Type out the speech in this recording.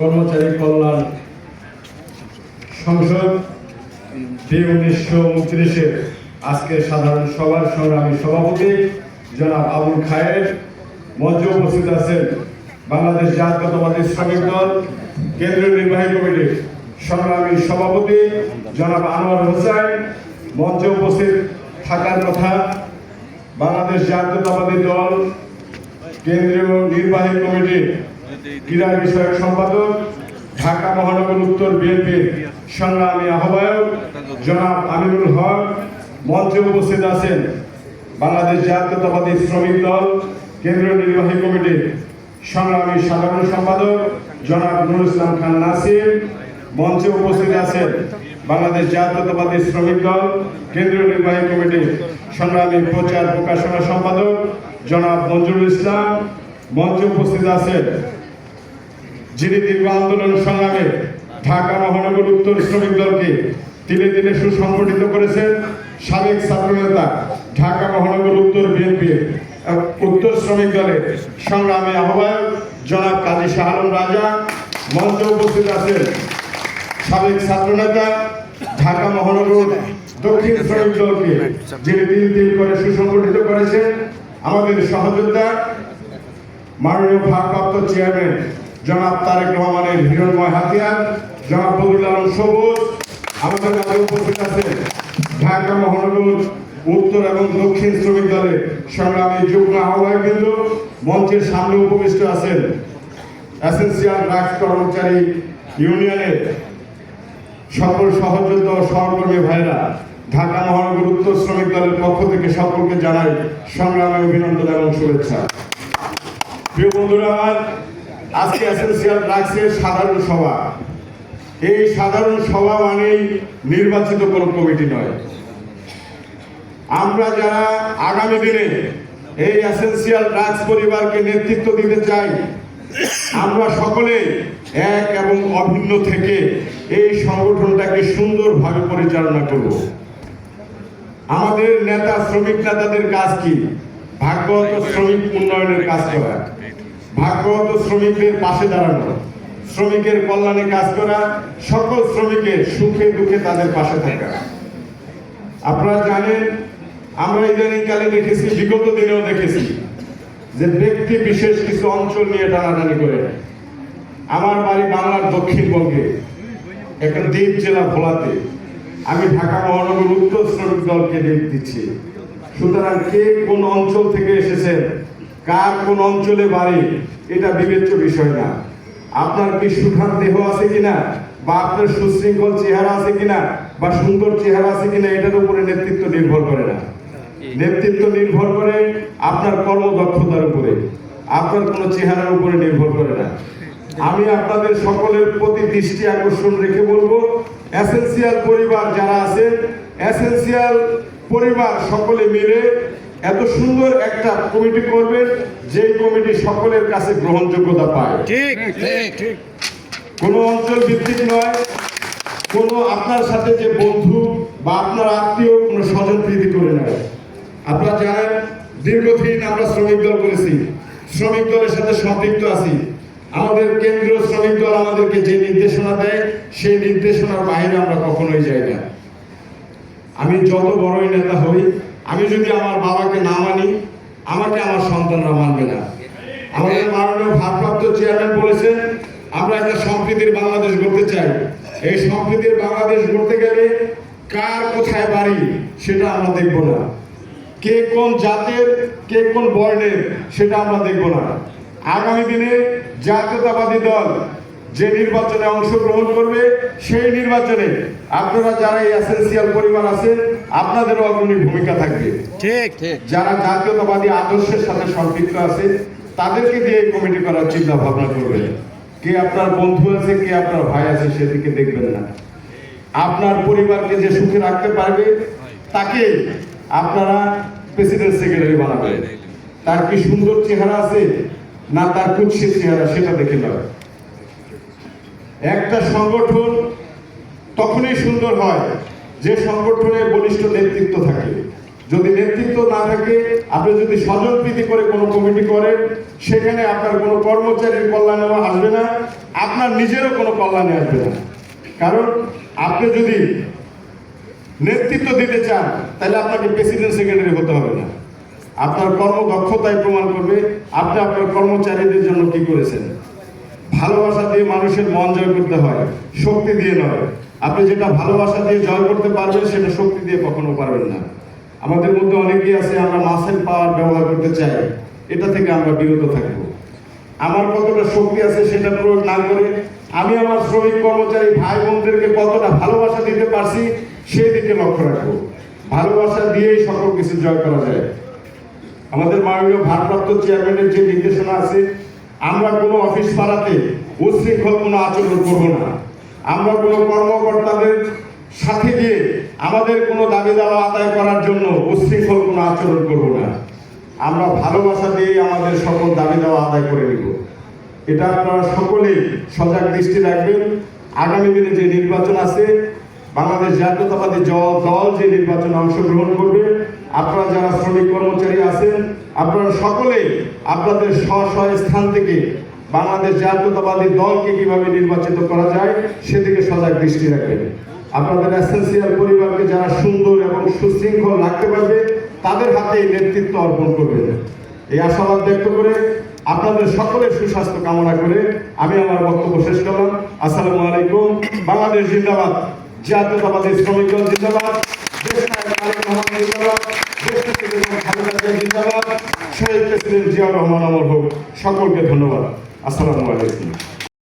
কর্মচারী কল্যাণ সংসদ 1929-এর আজকে সাধারণ সভার সংগ্রামী সভাপতি জনাব আবুল খায়ের, মঞ্চে উপস্থিত আছেন বাংলাদেশ জাতীয়তাবাদী শ্রমিক দল কেন্দ্রীয় নির্বাহী কমিটির সংগ্রামী সভাপতি জনাব আনোয়ার হোসেন, মঞ্চে উপস্থিত থাকার কথা বাংলাদেশ জাতীয়তাবাদী দল কেন্দ্রীয় নির্বাহী কমিটির ক্রীড়া বিষয়ক সম্পাদক, ঢাকা মহানগর উত্তর বিএনপির সংগ্রামী আহ্বায়ক জনাব আমিনুল হক, মঞ্চে উপস্থিত আছেন বাংলাদেশ জাতীয়তাবাদী শ্রমিক দল কেন্দ্রীয় নির্বাহী কমিটির সংগ্রামী সাধারণ সম্পাদক জনাব নুরুল ইসলাম খান নাসির, মঞ্চে উপস্থিত আছেন বাংলাদেশ জাতীয়তাবাদী শ্রমিক দল কেন্দ্রীয় নির্বাহী কমিটির সংগ্রামী প্রচার প্রকাশনা সম্পাদক জনাব মঞ্জুরুল ইসলাম, মঞ্চে উপস্থিত আছেন যিনি দীর্ঘ আন্দোলন সংগ্রামে ঢাকা মহানগর উত্তর শ্রমিক দলকে তিলে তিলে সুসংগঠিত করেছেন সাবেক ছাত্রনেতা, ঢাকা মহানগর উত্তর বিএনপি উত্তর শ্রমিক দলের সংগ্রামী আহ্বায়ক জনাব কাজী শাহ আলম রাজা, মঞ্চে উপস্থিত আছেন সাবেক ছাত্রনেতা, ঢাকা মহানগর দক্ষিণ শ্রমিক দলকে যিনি তিল তিল করে সুসংগঠিত করেছেন আমাদের সহযোদ্ধা মাননীয় ভারপ্রাপ্ত চেয়ারম্যান জনাব তারেক রহমানের হিরণময় হাতিয়ার, জনাব বদরুল আলম সবুজ, আমাদের মাঝে উপস্থিত আছেন ঢাকা মহানগর উত্তর এবং দক্ষিণ শ্রমিক দলের সংগ্রামী যুগ্ম আহ্বায়কবৃন্দ, মঞ্চের সামনে উপবিষ্ট আছেন এসেনশিয়াল ড্রাগস কর্মচারী ইউনিয়নের সকল সহযোদ্ধা ও সহকর্মী ভাইরা, ঢাকা মহানগর উত্তর শ্রমিক দলের পক্ষ থেকে সকলকে জানাই সংগ্রামী অভিনন্দন এবং শুভেচ্ছা। প্রিয় বন্ধুরা আমার, আজকে এসেনশিয়াল ড্রাগসের সাধারণ সভা। এই সাধারণ সভা মানেই নির্বাচিত কোন কমিটি নয়। আমরা যারা আগামী দিনে এই এসেনশিয়াল ড্রাগস পরিবারকে নেতৃত্ব দিতে চাই, আমরা সকলে এক এবং অভিন্ন থেকে এই সংগঠনটাকে সুন্দরভাবে পরিচালনা করব। আমাদের নেতা, শ্রমিক নেতাদের কাজ কি? ভাগ্যগত শ্রমিক উন্নয়নের কাজ করা, ভাগ্যগত শ্রমিকদের পাশে দাঁড়ানো, শ্রমিকের কল্যাণে কাজ করা, সকল শ্রমিকের সুখে দুঃখে তাদের পাশে থাকা। আপনারা জানেন, আমরা ইদানিংকালে দেখেছি, বিগত দিনেও দেখেছি যে ব্যক্তি বিশেষ কিছু অঞ্চল নিয়ে টানাটানি করে। আমার বাড়ি বাংলার দক্ষিণবঙ্গে একটা দ্বীপ জেলা ভোলাতে, আমি ঢাকা মহানগর উত্তর শ্রমিক দলকে লিড দিচ্ছি। সুতরাং কে কোন অঞ্চল থেকে এসেছেন, কার কোন অঞ্চলে বাড়ি, এটা বিবেচ্য বিষয় না। আপনার কি সুঠাম দেহ আছে কিনা, বা আপনার সুশৃঙ্খল চেহারা আছে কিনা, বা সুন্দর চেহারা আছে কিনা, এটার উপরে নেতৃত্ব নির্ভর করে না। নেতৃত্ব নির্ভর করে আপনার কর্মদক্ষতার উপরে, আপনার কোনো চেহারার উপরে নির্ভর করে না। আমি আপনাদের সকলের প্রতি দৃষ্টি আকর্ষণ রেখে বলবো, এসেনশিয়াল পরিবার যারা আছে, এসেনশিয়াল পরিবার সকলে মিলে এত সুন্দর একটা কমিটি করবেন যে কমিটি সকলের কাছে গ্রহণযোগ্যতা পায়। ঠিক ঠিক, কোনো অঞ্চল ভিত্তিক নয়, কোনো আপনার সাথে যে বন্ধু বা আপনার আত্মীয় কোনো স্বজন প্রীতি করে নেয়। আপনারা জানেন, দীর্ঘদিন আমরা শ্রমিক দল করেছি, শ্রমিক দলের সাথে সম্পৃক্ত আছি। আমাদের কেন্দ্রীয় শ্রমিক দল আমাদেরকে যে নির্দেশনা দেয়, সেই নির্দেশনার বাইরে আমরা কখনোই যাই না। আমি যত বড়ই নেতা হই, আমি যদি আমার বাবাকে না মানি, আমাকে আমার সন্তানরা মানবে না। আমাদের মাননীয় ভারপ্রাপ্ত চেয়ারম্যান বলেছেন, আমরা একটা সম্প্রীতির বাংলাদেশ গড়তে চাই। এই সম্প্রীতির বাংলাদেশ গড়তে গেলে কার কোথায় বাড়ি সেটা আমরা দেখব না, কে কোন জাতের, কে কোন বর্ণের, সেটা আমরা দেখব না। আগামী দিনে জাতীয়তাবাদী দল যে নির্বাচনে অংশগ্রহণ করবে, সেই নির্বাচনে আপনারা যারা এই এসেনশিয়াল পরিবার আছেন, আপনাদেরও অগ্রণী ভূমিকা থাকবে। ঠিক ঠিক, যারা জাতীয়তাবাদী আদর্শের সাথে সম্পৃক্ত আছে, তাদেরকে দিয়ে এই কমিটি করার চিন্তা ভাবনা করবেন। কে আপনার বন্ধু আছে, কে আপনার ভাই আছে, সেদিকে দেখবেন না। আপনার পরিবারকে যে সুখে রাখতে পারবে, তাকে আপনারা প্রেসিডেন্ট সেক্রেটারি বানাবেন। তার কি সুন্দর চেহারা আছে না তার কুৎসিত চেহারা, সেটা দেখে নেবে। একটা সংগঠন তখনই সুন্দর হয় যে সংগঠনে বলিষ্ঠ নেতৃত্ব থাকে, যদি নেতৃত্ব না থাকে, আপনি যদি স্বজনপ্রীতি করে কোনো কমিটি করেন, সেখানে আপনার কোনো কর্মচারীর কল্যাণে আসবে না, আপনার নিজেরও কোনো কল্যাণে আসবে না। কারণ আপনি যদি নেতৃত্ব দিতে চান, তাহলে আপনাকে প্রেসিডেন্ট সেক্রেটারি হতে হবে না। আপনার কর্মদক্ষতায় প্রমাণ করবে আপনি আপনার কর্মচারীদের জন্য কি করেছেন। ভালোবাসা দিয়ে মানুষের মন জয় করতে হয়, শক্তি দিয়ে নয়। আপনি যেটা ভালোবাসা দিয়ে জয় করতে পারবেন, সেটা শক্তি দিয়ে কখনো পারবেন না। আমাদের মধ্যে অনেকেই আছে, আমরা মাসেল পাওয়ার ব্যবহার করতে চাই, এটা থেকে আমরা বিরত থাকবো। আমার কতটা শক্তি আছে সেটা প্রয়োগ না করে আমি আমার শ্রমিক কর্মচারী ভাই বোনদেরকে কতটা ভালোবাসা দিতে পারছি সেই দিকে লক্ষ্য রাখবো। ভালোবাসা দিয়েই সকল কিছু জয় করা যায়। আমাদের মাননীয় ভারপ্রাপ্ত চেয়ারম্যানের যে নির্দেশনা আছে, আমরা কোনো অফিস পাড়াতে উচ্ছৃঙ্খল কোনো আচরণ করব না। আমরা কোনো কর্মকর্তাদের সাথে গিয়ে আমাদের কোনো দাবি দাওয়া আদায় করার জন্য উচ্ছৃঙ্খল কোনো আচরণ করব না। আমরা ভালোবাসা দিয়ে আমাদের সকল দাবি দেওয়া আদায় করে নিব। এটা আপনারা সকলেই সজাগ দৃষ্টি রাখবেন। আগামী দিনে যে নির্বাচন আছে, বাংলাদেশ জাতীয়তাবাদী দল যে নির্বাচনে অংশগ্রহণ করবে, আপনারা যারা শ্রমিক কর্মচারী আছেন, আপনারা সকলেই আপনাদের স্ব স্থান থেকে বাংলাদেশ জাতীয়তাবাদী দলকে কিভাবে নির্বাচিত করা যায় সেদিকে সজাগ দৃষ্টি রাখবেন। আপনাদের এসেন্সিয়াল পরিবারকে যারা সুন্দর এবং সুশৃঙ্খল রাখতে পারবে, তাদের হাতে নেতৃত্ব অর্পণ করবেন। এই আশাবাদ ব্যক্ত করে আপনাদের সকলের সুস্বাস্থ্য কামনা করে আমি আমার বক্তব্য শেষ করলাম। আসসালামু আলাইকুম। বাংলাদেশ জিন্দাবাদ, জাতীয়তাবাদী শ্রমিক দল জিন্দাবাদ, শহীদ প্রেসিডেন্ট জিয়াউর রহমান অমর হোক। সকলকে ধন্যবাদ। আসসালামু আলাইকুম।